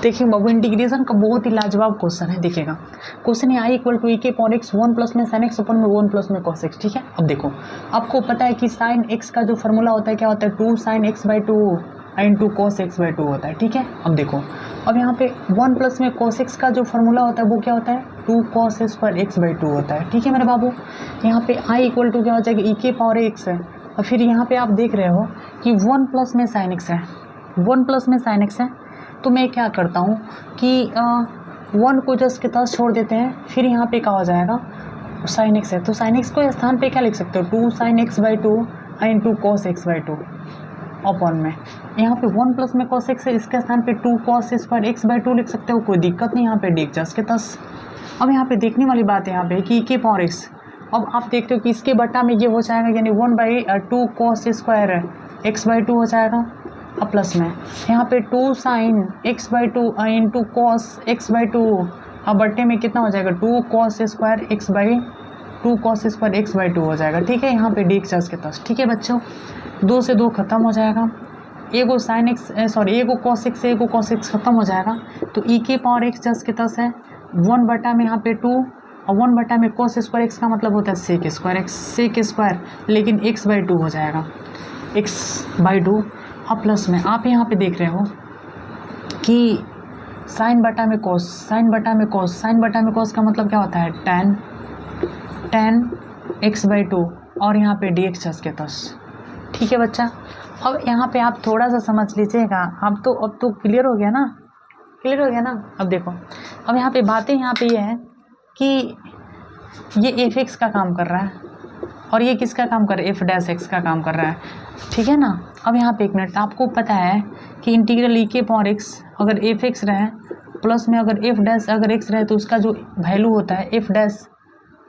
देखिए बाबू इंटीग्रेशन का बहुत ही लाजवाब क्वेश्चन है। देखिएगा क्वेश्चन है आई इक्वल टू ई के पावर एक्स 1 प्लस में साइन एक्स अपन में 1 प्लस में कॉस एक्स। ठीक है, अब देखो आपको पता है कि साइन एक्स का जो फॉर्मूला होता है क्या होता है 2 sine x by 2 into cos x by 2 होता है। ठीक है, अब देखो अब यहाँ पे 1 प्लस में कॉस एक्स का जो फॉर्मूला होता है वो क्या होता है 2 कॉस स्क्वायर एक्स बाई 2 होता है। ठीक है मेरे बाबू, यहाँ पे आई इक्वल टू क्या हो जाएगा ई के पावर एक्स है और फिर यहाँ पे आप देख रहे हो कि 1 प्लस में साइन एक्स है, 1 प्लस में साइन एक्स है। तो मैं क्या करता हूँ कि 1 को जस्ट के पास छोड़ देते हैं, फिर यहाँ पे क्या हो जाएगा साइन एक्स है तो साइन एक्स को स्थान पे क्या लिख सकते हो 2 sine x by 2 into cos x by 2 upon में यहाँ पे 1 प्लस में कॉस एक्स है, इसके स्थान पे 2 कॉस स्क्वायर एक्स बाई 2 लिख सकते हो, कोई दिक्कत नहीं यहाँ पे डी जस्ट के पास। अब यहाँ पे देखने वाली बात है यहाँ पे कि के पावर एक्स, अब आप देखते हो कि इसके बट्टा में ये हो जाएगा यानी 1/2 कॉस स्क्वायर एक्स बाई 2 हो जाएगा। अब प्लस में यहाँ पे 2 sine x by 2 into cos x by 2, अब बट्टे में कितना हो जाएगा 2 cos square x by 2 cos square x by 2 हो जाएगा। ठीक है, यहाँ पे डी एक्स के पास। ठीक है बच्चों, 2 से 2 खत्म हो जाएगा, एगो साइन एक्स एगो कॉस एक्स एगो कॉस एक्स खत्म हो जाएगा। तो ई के पावर एक्स जस्ट के पास है 1 बटा में यहाँ पे 2 और 1 बटा में कॉस स्क्वायर एक्स का मतलब होता है sec square x, sec square लेकिन एक्स बाई 2 हो जाएगा एक्स बाई 2। अब प्लस में आप यहाँ पे देख रहे हो कि साइन बटा में कॉस, साइन बटा में कॉस, साइन बटा में कॉस का मतलब क्या होता है tan एक्स बाई 2 और यहाँ पे डी एक्स के पास। ठीक है बच्चा, अब यहाँ पे आप थोड़ा सा समझ लीजिएगा, अब तो क्लियर हो गया ना, क्लियर हो गया ना। अब देखो अब यहाँ पे बातें यहाँ पे ये है कि ये एफ एक्स का काम कर रहा है और ये किसका काम कर रहा है एफ डैश एक्स का काम कर रहा है। ठीक है ना, अब यहाँ पे एक मिनट, आपको पता है कि इंटीग्रल ई के पावर एक्स अगर एफ एक्स रहे प्लस में अगर एफ डैश अगर एक्स रहे तो उसका जो वैल्यू होता है एफ डैश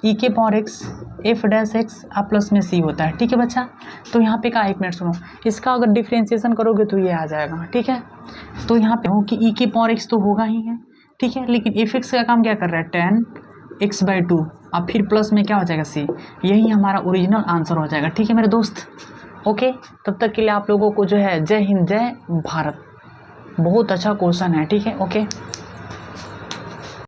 ई के power x F dash x plus में सी होता है। ठीक है बच्चा, तो यहाँ पे का एक मिनट सुनो, इसका अगर डिफ्रेंशिएशन करोगे तो ये आ जाएगा। ठीक है, तो यहाँ पे हो कि ई के पावर एक्स तो होगा ही है, ठीक है, लेकिन एफ एक्स का काम क्या कर रहा है tan एक्स बाई 2 अब फिर प्लस में क्या हो जाएगा सी, यही हमारा ओरिजिनल आंसर हो जाएगा। ठीक है मेरे दोस्त, ओके, तब तक के लिए आप लोगों को जो है जय हिंद जय भारत। बहुत अच्छा क्वेश्चन है। ठीक है, ओके।